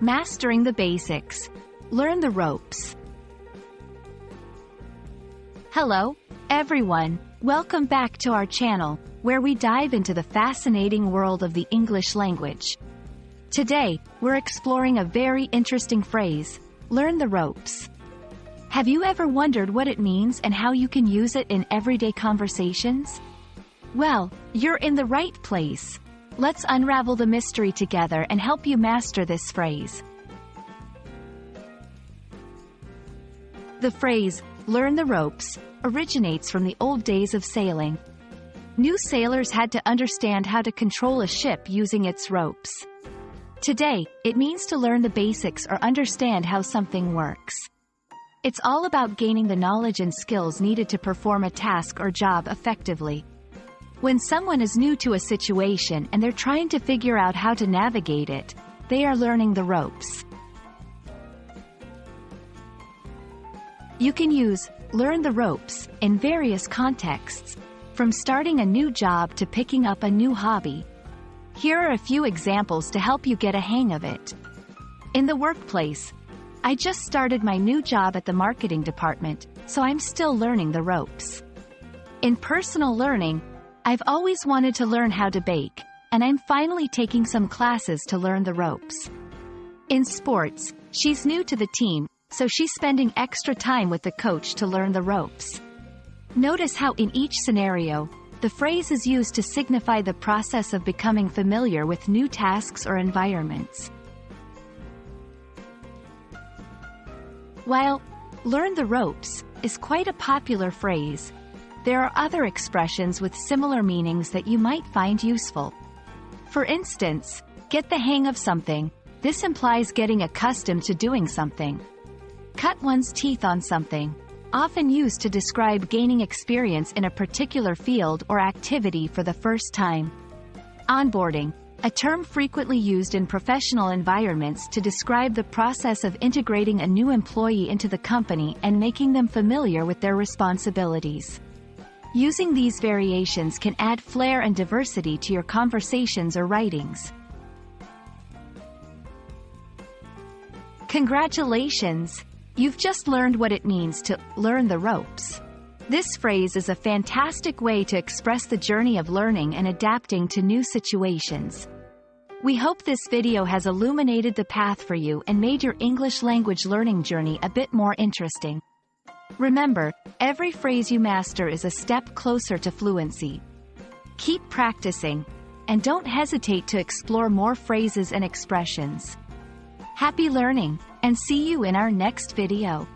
Mastering the basics. Learn the ropes. Hello, everyone. Welcome back to our channel, where we dive into the fascinating world of the English language. Today, we're exploring a very interesting phrase, learn the ropes. Have you ever wondered what it means and how you can use it in everyday conversations? Well, you're in the right place. Let's unravel the mystery together and help you master this phrase. The phrase, learn the ropes, originates from the old days of sailing. New sailors had to understand how to control a ship using its ropes. Today, it means to learn the basics or understand how something works. It's all about gaining the knowledge and skills needed to perform a task or job effectively. When someone is new to a situation and they're trying to figure out how to navigate it, they are learning the ropes. You can use learn the ropes in various contexts, from starting a new job to picking up a new hobby. Here are a few examples to help you get a hang of it. In the workplace, I just started my new job at the marketing department, so I'm still learning the ropes. In personal learning, I've always wanted to learn how to bake, and I'm finally taking some classes to learn the ropes. In sports, she's new to the team, so she's spending extra time with the coach to learn the ropes. Notice how in each scenario, the phrase is used to signify the process of becoming familiar with new tasks or environments. While learn the ropes is quite a popular phrase, there are other expressions with similar meanings that you might find useful. For instance, get the hang of something. This implies getting accustomed to doing something. Cut one's teeth on something, often used to describe gaining experience in a particular field or activity for the first time. Onboarding, a term frequently used in professional environments to describe the process of integrating a new employee into the company and making them familiar with their responsibilities. Using these variations can add flair and diversity to your conversations or writings. Congratulations! You've just learned what it means to learn the ropes. This phrase is a fantastic way to express the journey of learning and adapting to new situations. We hope this video has illuminated the path for you and made your English language learning journey a bit more interesting. Remember, every phrase you master is a step closer to fluency. Keep practicing, and don't hesitate to explore more phrases and expressions. Happy learning, and see you in our next video.